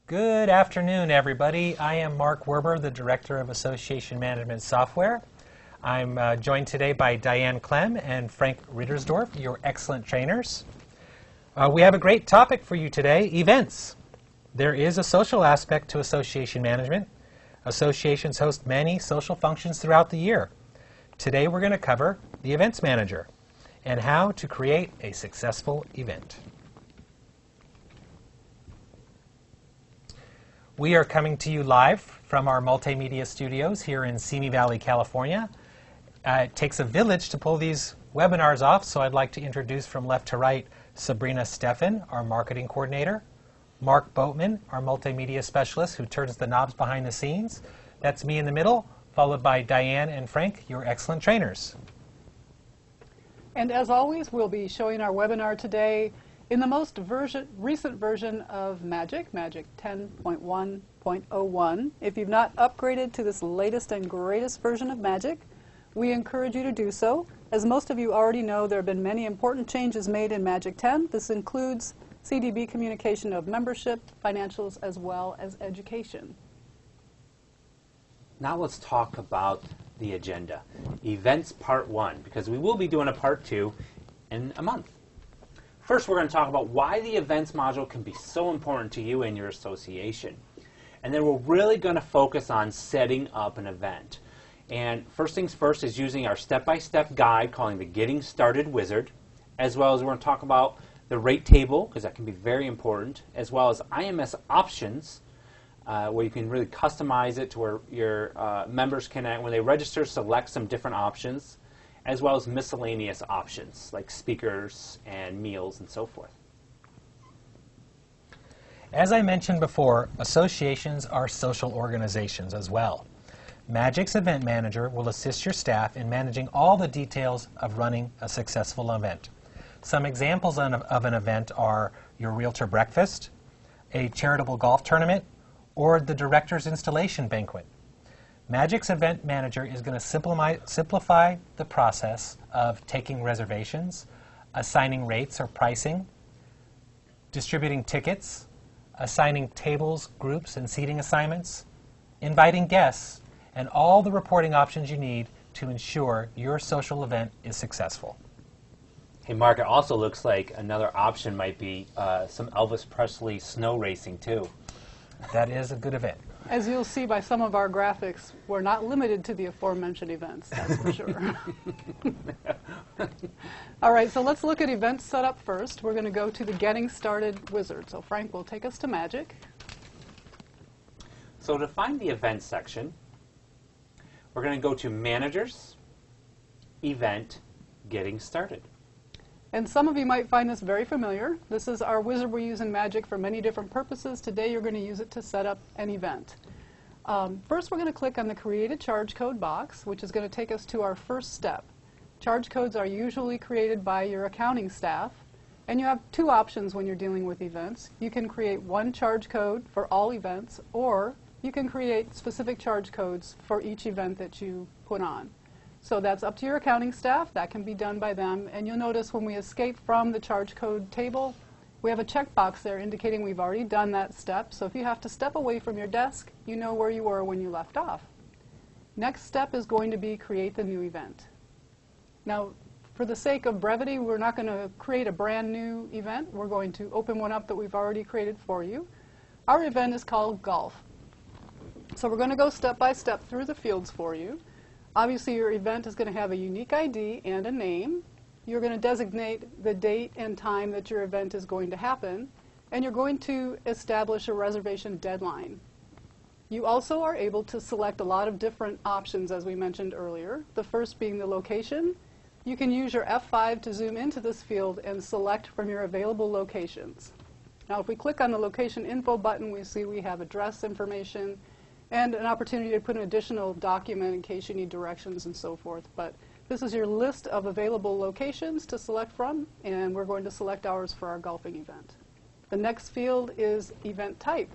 Good afternoon, everybody. I am Mark Werber, the Director of Association Management Software. I'm joined today by Diane Clem and Frank Rittersdorf, your excellent trainers. We have a great topic for you today, events. There is a social aspect to association management. Associations host many social functions throughout the year. Today we're going to cover the Events Manager and how to create a successful event. We are coming to you live from our multimedia studios here in Simi Valley, California. It takes a village to pull these webinars off, so I'd like to introduce from left to right Sabrina Steffen, our marketing coordinator, Mark Boatman, our multimedia specialist who turns the knobs behind the scenes. That's me in the middle, followed by Diane and Frank, your excellent trainers. And as always, we'll be showing our webinar today in the most recent version of Magic 10.1.01. If you've not upgraded to this latest and greatest version of Magic, we encourage you to do so. As most of you already know, there have been many important changes made in Magic 10. This includes CDB communication of membership, financials, as well as education. Now let's talk about the agenda. Events Part 1, because we will be doing a Part 2 in a month. First, we're going to talk about why the events module can be so important to you and your association. And then we're really going to focus on setting up an event. And first things first is using our step-by-step guide calling the Getting Started Wizard, as well as we're going to talk about the rate table, because that can be very important, as well as IMS options, where you can really customize it to where your members can, when they register, select some different options, as well as miscellaneous options like speakers and meals and so forth. As I mentioned before, associations are social organizations as well. Magic's Event Manager will assist your staff in managing all the details of running a successful event. Some examples of an event are your realtor breakfast, a charitable golf tournament, or the director's installation banquet. Magic's Event Manager is going to simplify the process of taking reservations, assigning rates or pricing, distributing tickets, assigning tables, groups, and seating assignments, inviting guests, and all the reporting options you need to ensure your social event is successful. Hey Mark, it also looks like another option might be some Elvis Presley snow racing too. That is a good event. As you'll see by some of our graphics, we're not limited to the aforementioned events, that's for sure. All right, so let's look at event setup first. We're going to go to the Getting Started Wizard. So Frank will take us to Magic. So to find the event section, we're going to go to Managers, Event, Getting Started. And some of you might find this very familiar. This is our wizard we use in Magic for many different purposes. Today you're going to use it to set up an event. First we're going to click on the Create a Charge Code box, which is going to take us to our first step. Charge codes are usually created by your accounting staff, and you have two options when you're dealing with events. You can create one charge code for all events, or you can create specific charge codes for each event that you put on. So that's up to your accounting staff. That can be done by them. And you'll notice when we escape from the charge code table, we have a checkbox there indicating we've already done that step. So if you have to step away from your desk, you know where you were when you left off. Next step is going to be create the new event. Now, for the sake of brevity, we're not going to create a brand new event. We're going to open one up that we've already created for you. Our event is called Golf. So we're going to go step by step through the fields for you. Obviously, your event is going to have a unique ID and a name. You're going to designate the date and time that your event is going to happen, and you're going to establish a reservation deadline. You also are able to select a lot of different options, as we mentioned earlier. The first being the location. You can use your F5 to zoom into this field and select from your available locations. Now, if we click on the Location Info button, we see we have address information and an opportunity to put an additional document in case you need directions and so forth. But this is your list of available locations to select from, and we're going to select ours for our golfing event. The next field is event type.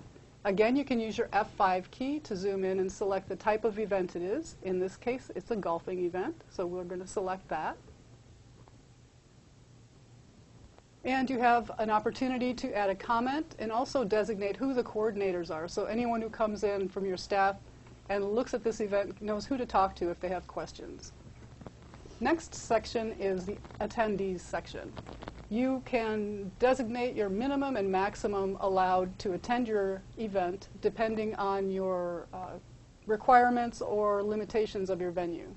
Again, you can use your F5 key to zoom in and select the type of event it is. In this case, it's a golfing event, so we're going to select that. And you have an opportunity to add a comment and also designate who the coordinators are. So anyone who comes in from your staff and looks at this event knows who to talk to if they have questions. Next section is the attendees section. You can designate your minimum and maximum allowed to attend your event depending on your requirements or limitations of your venue.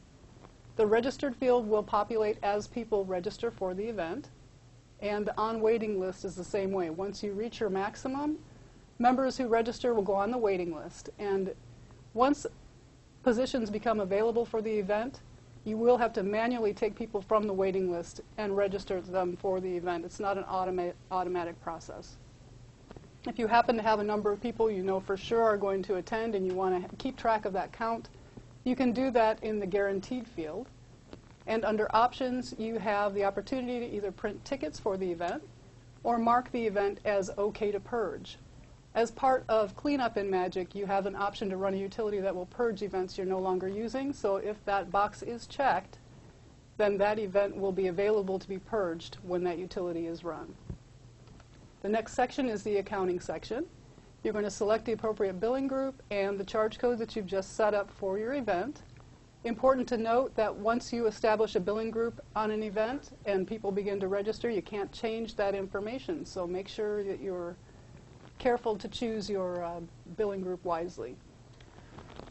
The registered field will populate as people register for the event. And the on waiting list is the same way. Once you reach your maximum, members who register will go on the waiting list. And once positions become available for the event, you will have to manually take people from the waiting list and register them for the event. It's not an automatic process. If you happen to have a number of people you know for sure are going to attend and you want to keep track of that count, you can do that in the guaranteed field. And under options, you have the opportunity to either print tickets for the event or mark the event as OK to purge. As part of cleanup in Magic, you have an option to run a utility that will purge events you're no longer using. So if that box is checked, then that event will be available to be purged when that utility is run. The next section is the accounting section. You're going to select the appropriate billing group and the charge code that you've just set up for your event. Important to note that once you establish a billing group on an event and people begin to register, you can't change that information. So make sure that you're careful to choose your billing group wisely.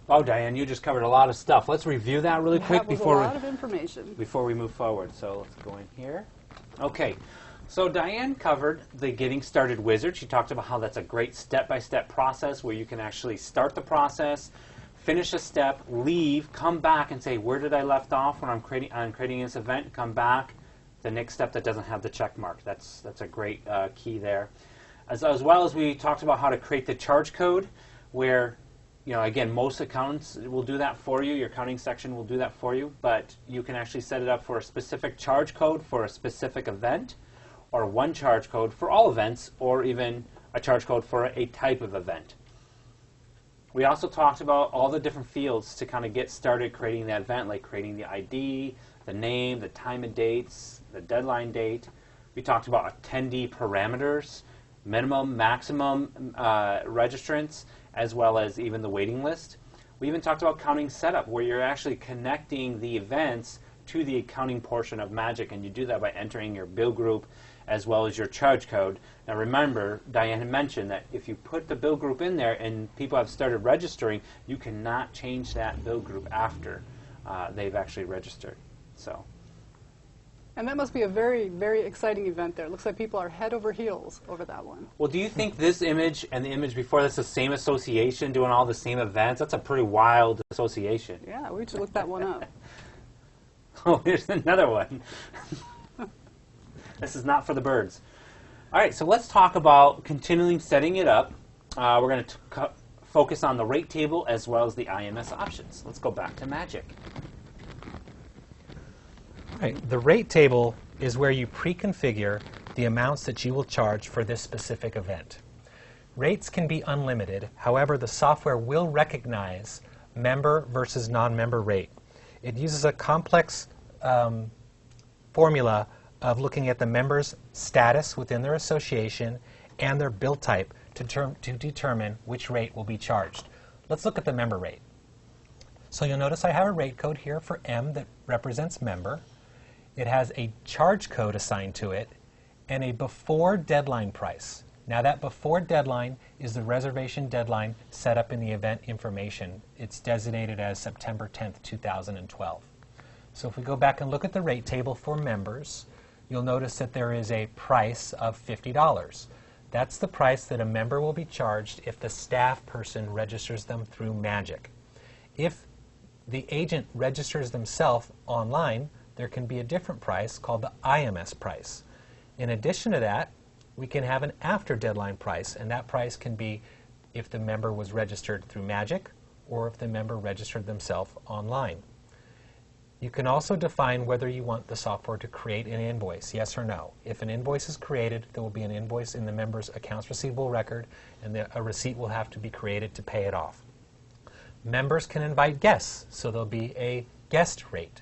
Oh, Diane, you just covered a lot of stuff. Let's review that really quick That was before a lot of information. before we move forward. So let's go in here. Okay. So Diane covered the Getting Started Wizard. She talked about how that's a great step-by-step process where you can actually start the process, finish a step, leave, come back and say, where did I left off when I'm creating this event? Come back. The next step that doesn't have the check mark. That's a great key there. As well as we talked about how to create the charge code where, again, most accountants will do that for you. Your accounting section will do that for you. But you can actually set it up for a specific charge code for a specific event, or one charge code for all events, or even a charge code for a type of event. We also talked about all the different fields to kind of get started creating the event, like creating the ID, the name, the time and dates, the deadline date. We talked about attendee parameters, minimum, maximum registrants, as well as even the waiting list. We even talked about counting setup, where you're actually connecting the events to the accounting portion of Magic, and you do that by entering your bill group as well as your charge code. Now remember, Diane had mentioned that if you put the bill group in there and people have started registering, you cannot change that bill group after they've actually registered. And that must be a very, very exciting event there. It looks like people are head over heels over that one. Well, do you think this image and the image before that's the same association doing all the same events? That's a pretty wild association. Yeah, we should look that one up. Oh, here's another one. This is not for the birds. All right, so let's talk about continuing setting it up. We're going to focus on the rate table as well as the IMS options. Let's go back to Magic. Right. The rate table is where you pre-configure the amounts that you will charge for this specific event. Rates can be unlimited. However, the software will recognize member versus non-member rate. It uses a complex formula of looking at the member's status within their association and their bill type to determine which rate will be charged. Let's look at the member rate. So you'll notice I have a rate code here for M that represents member. It has a charge code assigned to it and a before deadline price. Now that before deadline is the reservation deadline set up in the event information. It's designated as September 10th, 2012. So if we go back and look at the rate table for members, you'll notice that there is a price of $50. That's the price that a member will be charged if the staff person registers them through Magic. If the agent registers themselves online, there can be a different price called the IMS price. In addition to that, we can have an after deadline price, and that price can be if the member was registered through Magic or if the member registered themselves online. You can also define whether you want the software to create an invoice, yes or no. If an invoice is created, there will be an invoice in the member's accounts receivable record, and a receipt will have to be created to pay it off. Members can invite guests, so there'll be a guest rate.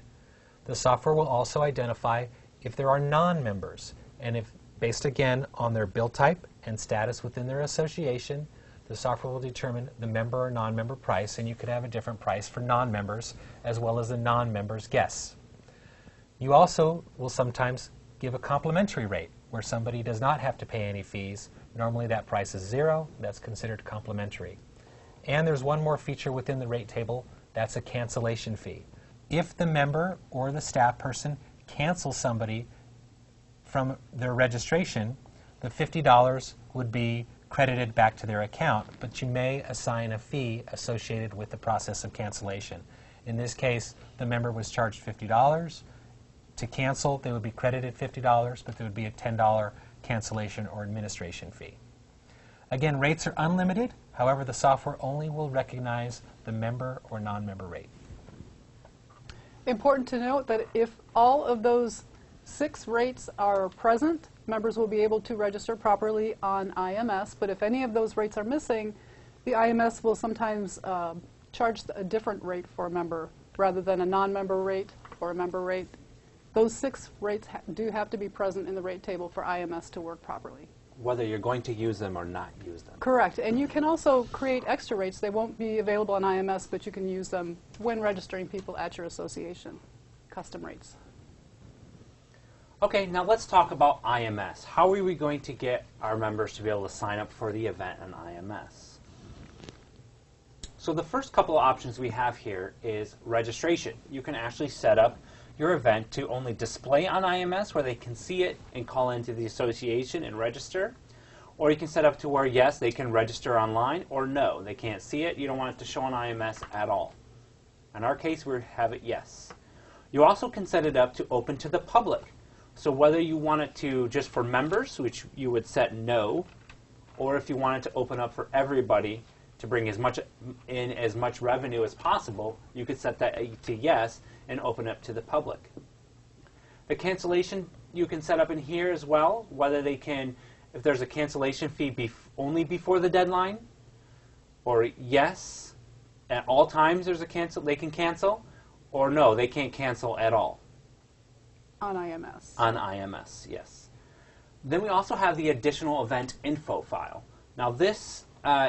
The software will also identify if there are non-members, and if Based again on their bill type and status within their association, the software will determine the member or non-member price, and you could have a different price for non-members as well as the non-members' guests. You also will sometimes give a complimentary rate where somebody does not have to pay any fees. Normally that price is $0. That's considered complimentary. And there's one more feature within the rate table. That's a cancellation fee. If the member or the staff person cancels somebody from their registration, the $50 would be credited back to their account, but you may assign a fee associated with the process of cancellation. In this case, the member was charged $50. To cancel, they would be credited $50, but there would be a $10 cancellation or administration fee. Again, rates are unlimited. However, the software only will recognize the member or non-member rate. Important to note that if all of those 6 rates are present, members will be able to register properly on IMS, but if any of those rates are missing, the IMS will sometimes charge a different rate for a member rather than a non-member rate or a member rate. Those 6 rates do have to be present in the rate table for IMS to work properly. Whether you're going to use them or not use them. Correct. And you can also create extra rates. They won't be available on IMS, but you can use them when registering people at your association, custom rates. Okay, now let's talk about IMS. How are we going to get our members to be able to sign up for the event on IMS? So the first couple of options we have here is registration. You can actually set up your event to only display on IMS where they can see it and call into the association and register. Or you can set up to where, yes, they can register online, or no, they can't see it. You don't want it to show on IMS at all. In our case, we have it yes. You also can set it up to open to the public. So whether you want it to just for members, which you would set no, or if you want it to open up for everybody to bring as much revenue as possible, you could set that to yes and open up to the public. The cancellation you can set up in here as well, whether they can, if there's a cancellation fee only before the deadline, or yes, at all times there's a they can cancel, or no, they can't cancel at all. On IMS. On IMS, yes. Then we also have the additional event info file. Now this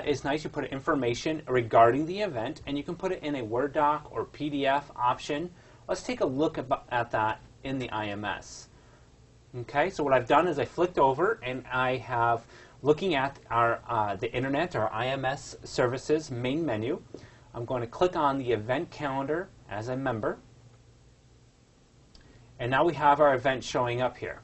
is nice. You put information regarding the event, and you can put it in a Word doc or PDF option. Let's take a look at that in the IMS. Okay, so what I've done is I flicked over, and I have, looking at our the internet, our IMS services main menu, I'm going to click on the event calendar as a member. And now we have our event showing up here.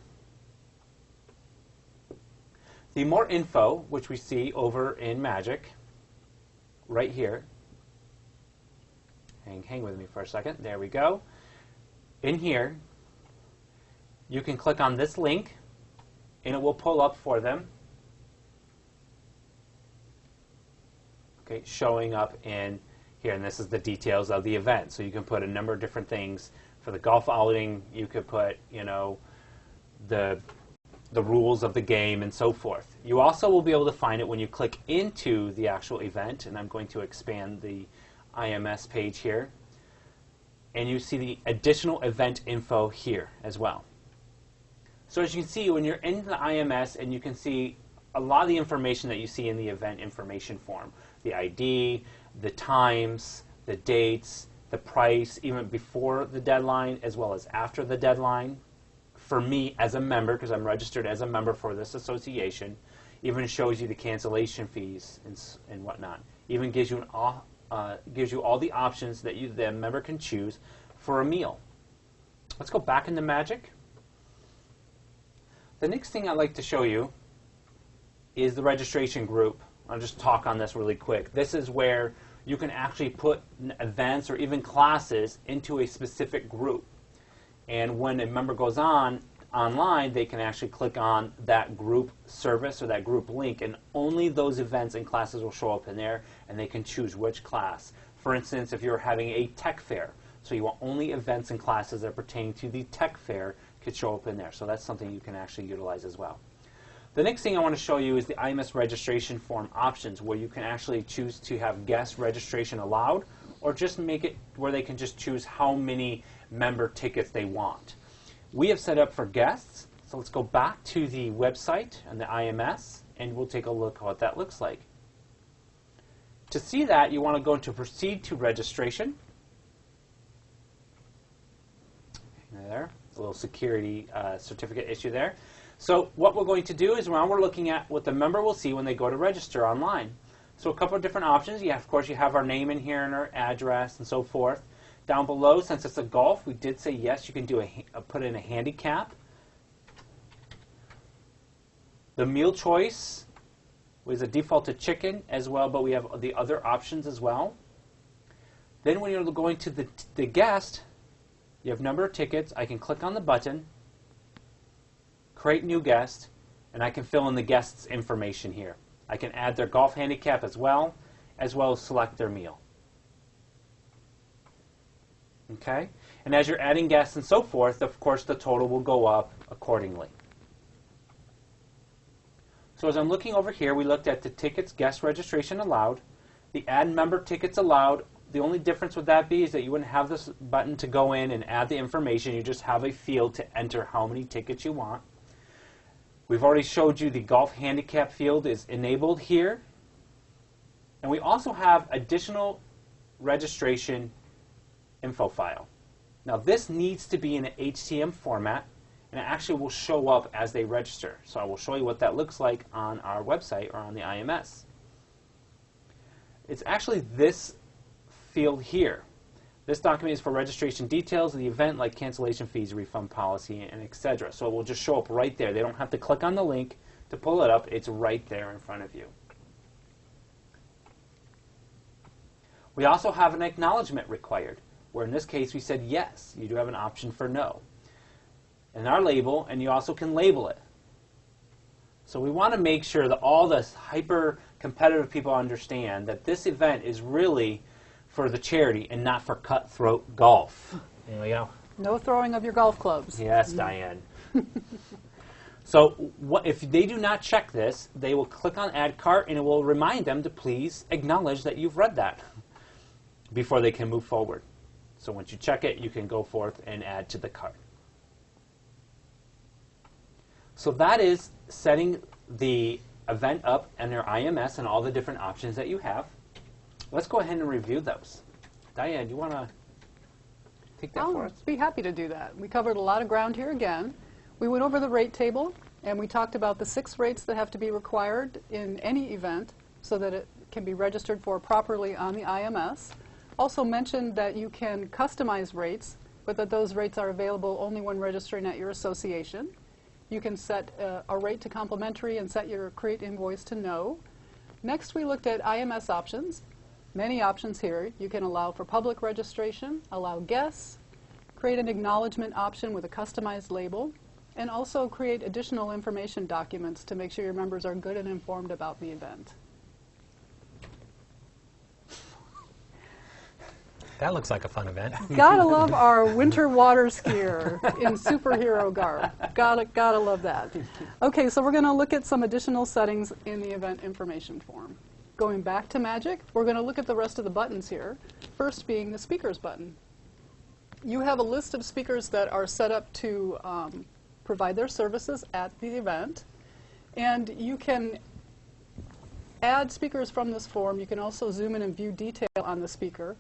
The more info, which we see over in Magic, right here. Hang with me for a second. There we go. In here, you can click on this link, and it will pull up for them. Okay, showing up in here, and this is the details of the event. So you can put a number of different things. For the golf outing, you could put, you know, the rules of the game and so forth. You also will be able to find it when you click into the actual event, and I'm going to expand the IMS page here. And you see the additional event info here as well. So as you can see, when you're in the IMS, and you can see a lot of the information that you see in the event information form, the ID, the times, the dates, the price, even before the deadline as well as after the deadline. For me as a member, because I'm registered as a member for this association, even shows you the cancellation fees and whatnot. Even gives you all the options that the member can choose for a meal. Let's go back into Magic. The next thing I'd like to show you is the registration group. I'll just talk on this really quick. This is where you can actually put events or even classes into a specific group. And when a member goes online, they can actually click on that group service or that group link, and only those events and classes will show up in there, and they can choose which class. For instance, if you're having a tech fair, so you want only events and classes that pertain to the tech fair could show up in there. So that's something you can actually utilize as well. The next thing I want to show you is the IMS registration form options, where you can actually choose to have guest registration allowed, or just make it where they can just choose how many member tickets they want. We have set up for guests, So let's go back to the website and the IMS, and we'll take a look at what that looks like. To see that, you want to go into Proceed to Registration. There, a little security certificate issue there. So what we're going to do is now we're looking at what the member will see when they go to register online. So a couple of different options. Of course, you have our name in here and our address and so forth. Down below, since it's a golf, we did say yes, you can do put in a handicap. The meal choice was a default to chicken as well, but we have the other options as well. Then when you're going to the guest, you have number of tickets. I can click on the button, create new guest, and I can fill in the guest's information here. I can add their golf handicap as well as select their meal. Okay? And as you're adding guests and so forth, of course, the total will go up accordingly. So as I'm looking over here, we looked at the tickets, guest registration allowed, the add member tickets allowed. The only difference with that is that you wouldn't have this button to go in and add the information. You just have a field to enter how many tickets you want. We've already showed you the golf handicap field is enabled here. And we also have additional registration info file. Now this needs to be in an HTML format, and it actually will show up as they register. So I will show you what that looks like on our website or on the IMS. It's actually this field here. This document is for registration details of the event, like cancellation fees, refund policy, and etc. So it will just show up right there. They don't have to click on the link to pull it up. It's right there in front of you. We also have an acknowledgement required, where in this case we said yes. You do have an option for no. And our label, and you also can label it. So we want to make sure that all the hyper-competitive people understand that this event is really for the charity and not for cutthroat golf. There we go. No throwing of your golf clubs. Yes, Diane. So if they do not check this, they will click on Add Cart, and it will remind them to please acknowledge that you've read that before they can move forward. So once you check it, you can go forth and add to the cart. So that is setting the event up in their IMS and all the different options that you have. Let's go ahead and review those. Diane, do you want to take that for us? I'll be happy to do that. We covered a lot of ground here again. We went over the rate table, and we talked about the 6 rates that have to be required in any event so that it can be registered for properly on the IMS. Also mentioned that you can customize rates, but that those rates are available only when registering at your association. You can set a rate to complimentary and set your create invoice to no. Next, we looked at IMS options. Many options here. You can allow for public registration, allow guests, create an acknowledgement option with a customized label, and also create additional information documents to make sure your members are good and informed about the event. That looks like a fun event. Gotta love our winter water skier in superhero garb. Gotta love that. Okay, so we're going to look at some additional settings in the event information form. Going back to Magic, we're going to look at the rest of the buttons here. First being the speakers button. You have a list of speakers that are set up to provide their services at the event, and you can add speakers from this form. You can also zoom in and view detail on the speaker.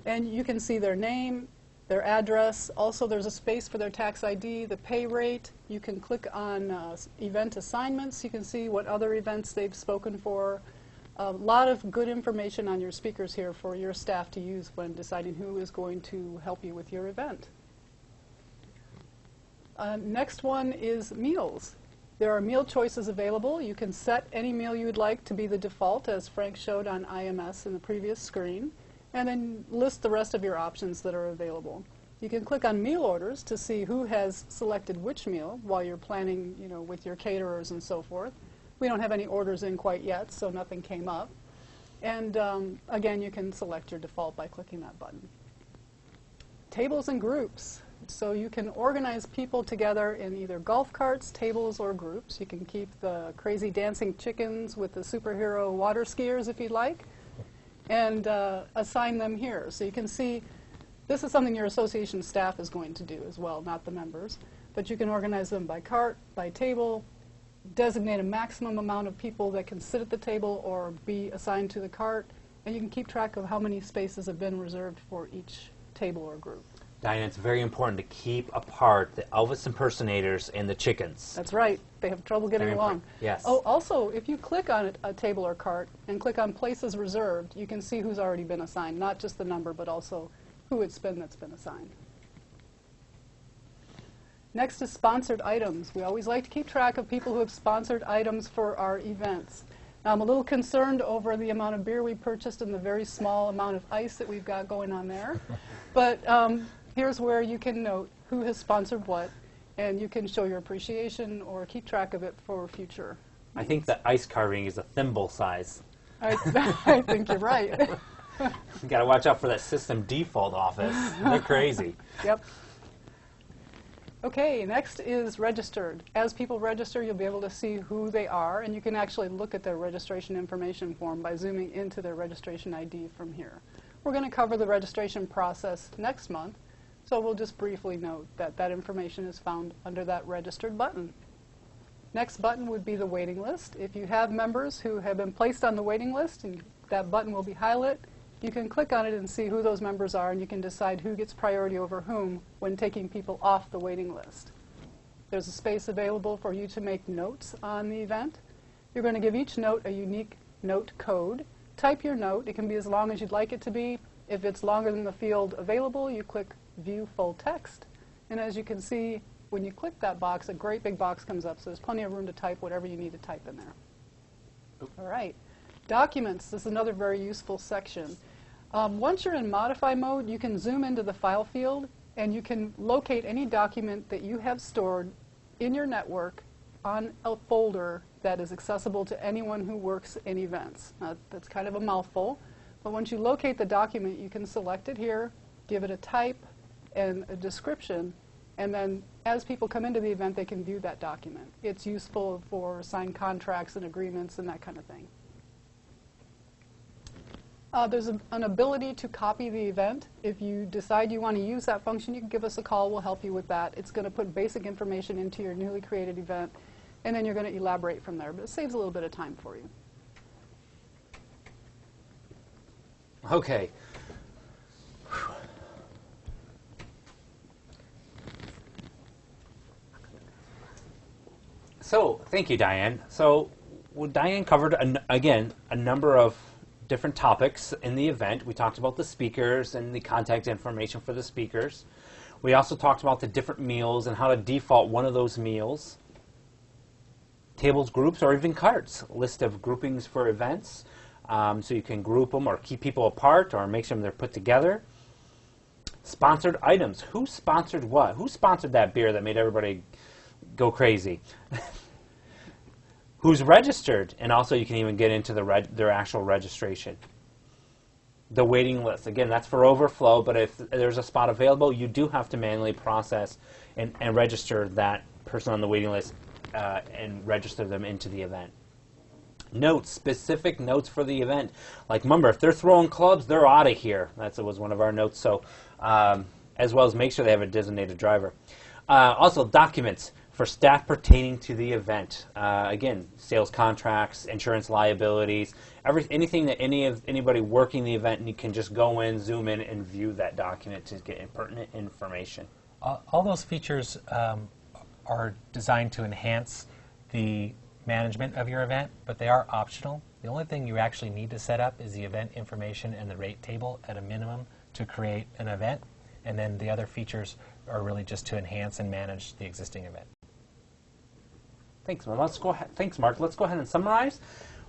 And you can see their name, their address. Also, there's a space for their tax ID, the pay rate. You can click on event assignments. You can see what other events they've spoken for. A lot of good information on your speakers here for your staff to use when deciding who is going to help you with your event. Next one is meals. There are meal choices available. You can set any meal you would like to be the default, as Frank showed on IMS in the previous screen, and then list the rest of your options that are available. You can click on meal orders to see who has selected which meal while you're planning, with your caterers and so forth. We don't have any orders in quite yet, so nothing came up. And again, you can select your default by clicking that button. Tables and groups. So you can organize people together in either golf carts, tables, or groups. You can keep the crazy dancing chickens with the superhero water skiers if you'd like, and assign them here. So you can see this is something your association staff is going to do as well, not the members. but you can organize them by cart, by table, designate a maximum amount of people that can sit at the table or be assigned to the cart, and you can keep track of how many spaces have been reserved for each table or group. Diane, it's very important to keep apart the Elvis impersonators and the chickens. That's right. They have trouble getting Very along. important. Yes. Oh, also, if you click on a table or cart and click on places reserved, you can see who's already been assigned, not just the number, but also who it's been that's been assigned. Next is sponsored items. We always like to keep track of people who have sponsored items for our events. Now, I'm a little concerned over the amount of beer we purchased and the very small amount of ice that we've got going on there. But here's where you can note who has sponsored what, and you can show your appreciation or keep track of it for future. I think the ice carving is a thimble size. I think you're right. You got to watch out for that system default office. They're crazy. Yep. Okay, next is registered. As people register, you'll be able to see who they are, and you can actually look at their registration information form by zooming into their registration ID from here. We're going to cover the registration process next month, so we'll just briefly note that that information is found under that registered button. Next button would be the waiting list. If you have members who have been placed on the waiting list, and that button will be highlighted, you can click on it and see who those members are, and you can decide who gets priority over whom when taking people off the waiting list. There's a space available for you to make notes on the event. You're going to give each note a unique note code. Type your note. It can be as long as you'd like it to be. If it's longer than the field available, you click View Full Text. And as you can see, when you click that box, a great big box comes up, so there's plenty of room to type whatever you need to type in there. All right. Documents. This is another very useful section. Once you're in modify mode, you can zoom into the file field and you can locate any document that you have stored in your network on a folder that is accessible to anyone who works in events. Now, that's kind of a mouthful, but once you locate the document, you can select it here, give it a type and a description, and then as people come into the event, they can view that document. It's useful for signed contracts and agreements and that kind of thing. There's an ability to copy the event. If you decide you want to use that function, you can give us a call. We'll help you with that. It's going to put basic information into your newly created event, and then you're going to elaborate from there. But it saves a little bit of time for you. Okay. So, thank you, Diane. So, Diane covered, again, a number of different topics in the event. We talked about the speakers and the contact information for the speakers. We also talked about the different meals and how to default one of those meals. Tables, groups, or even carts. List of groupings for events. So you can group them or keep people apart or make sure they're put together. Sponsored items. Who sponsored what? Who sponsored that beer that made everybody go crazy? Who's registered, and also you can even get into their actual registration. The waiting list, again, that's for overflow, but if there's a spot available, you do have to manually process and register that person on the waiting list and register them into the event. Notes, specific notes for the event. Like, remember, if they're throwing clubs, they're out of here. That was one of our notes. So, as well as make sure they have a designated driver. Also, documents for staff pertaining to the event. Again, sales contracts, insurance liabilities, anything that anybody working the event, and you can just go in, zoom in, and view that document to get pertinent information. All those features are designed to enhance the management of your event, but they are optional. The only thing you actually need to set up is the event information and the rate table at a minimum to create an event, and then the other features are really just to enhance and manage the existing event. Thanks, Mark. Thanks, Mark. Let's go ahead and summarize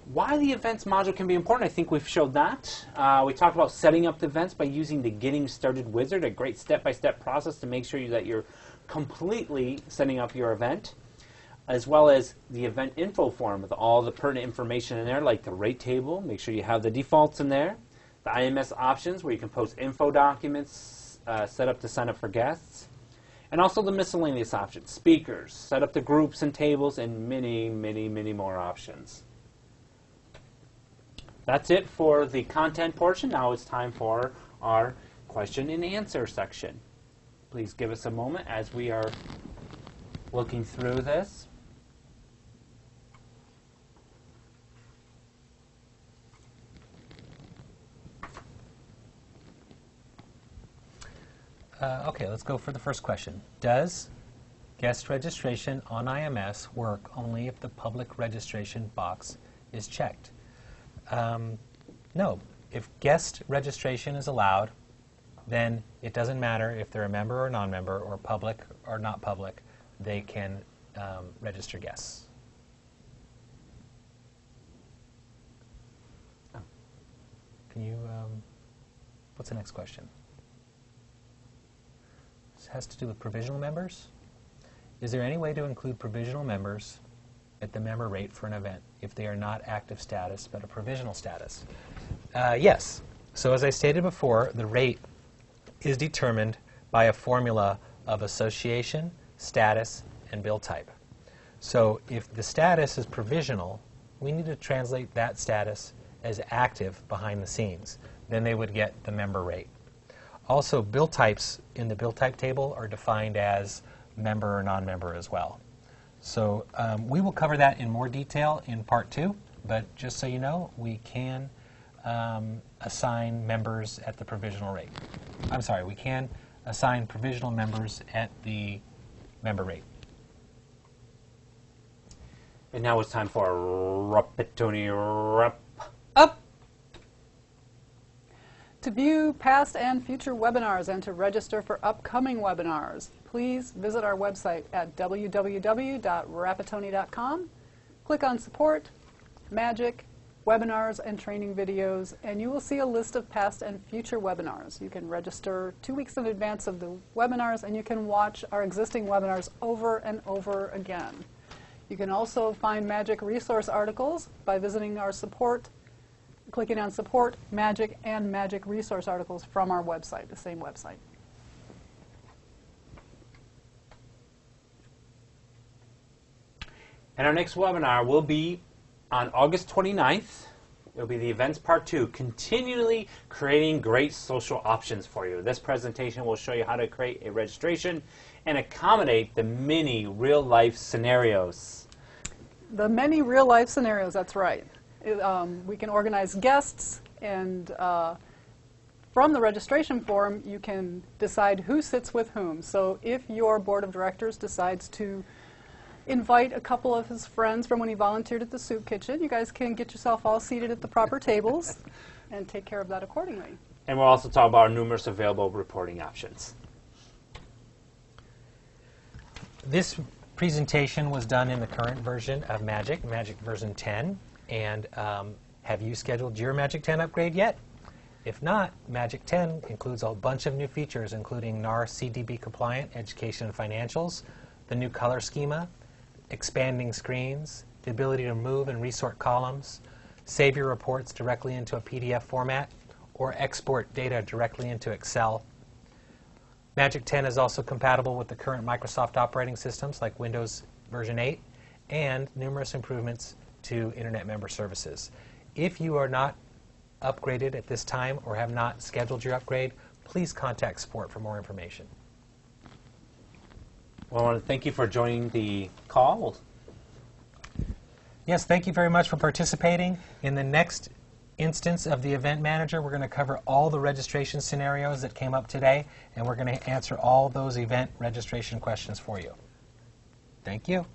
why the events module can be important. I think we've showed that. We talked about setting up the events by using the Getting Started wizard, a great step-by-step process to make sure that you're completely setting up your event, as well as the event info form with all the pertinent information in there, like the rate table. Make sure you have the defaults in there. The IMS options, where you can post info documents, set up to sign up for guests. And also the miscellaneous options, speakers, set up the groups and tables, and many, many, many more options. That's it for the content portion. Now it's time for our question and answer section. Please give us a moment as we are looking through this. Okay, let's go for the first question. Does guest registration on IMS work only if the public registration box is checked? No. If guest registration is allowed, then it doesn't matter if they're a member or non-member or public or not public, they can register guests. Can you, what's the next question? This has to do with provisional members. Is there any way to include provisional members at the member rate for an event if they are not active status but a provisional status? Yes. So as I stated before, the rate is determined by a formula of association, status, and bill type. So if the status is provisional, we need to translate that status as active behind the scenes. Then they would get the member rate. Also, bill types in the bill type table are defined as member or non-member as well. So we will cover that in more detail in part 2, but just so you know, we can assign members at the provisional rate. I'm sorry, we can assign provisional members at the member rate. And now it's time for Rapattoni Wrap Up! To view past and future webinars and to register for upcoming webinars, please visit our website at www.rapattoni.com. Click on Support, Magic, Webinars, and Training Videos, and you will see a list of past and future webinars. You can register 2 weeks in advance of the webinars, and you can watch our existing webinars over and over again. You can also find Magic resource articles by visiting our support, clicking on Support, Magic, and Magic resource articles from our website, the same website. And our next webinar will be on August 29th. It will be the Events Part 2, continually creating great social options for you. This presentation will show you how to create a registration and accommodate the many real-life scenarios. The many real-life scenarios, that's right. We can organize guests, and from the registration form, you can decide who sits with whom. So if your board of directors decides to invite a couple of his friends from when he volunteered at the soup kitchen, you guys can get yourself all seated at the proper tables and take care of that accordingly. And we'll also talk about our numerous available reporting options. This presentation was done in the current version of Magic, Magic version 10. And have you scheduled your Magic 10 upgrade yet? If not, Magic 10 includes a bunch of new features, including NAR CDB compliant education and financials, the new color schema, expanding screens, the ability to move and resort columns, save your reports directly into a PDF format, or export data directly into Excel. Magic 10 is also compatible with the current Microsoft operating systems like Windows version 8 and numerous improvements to Internet member services. If you are not upgraded at this time or have not scheduled your upgrade, please contact support for more information. Well, I want to thank you for joining the call. Yes, thank you very much for participating. In the next instance of the Event Manager, we're going to cover all the registration scenarios that came up today, and we're going to answer all those event registration questions for you. Thank you.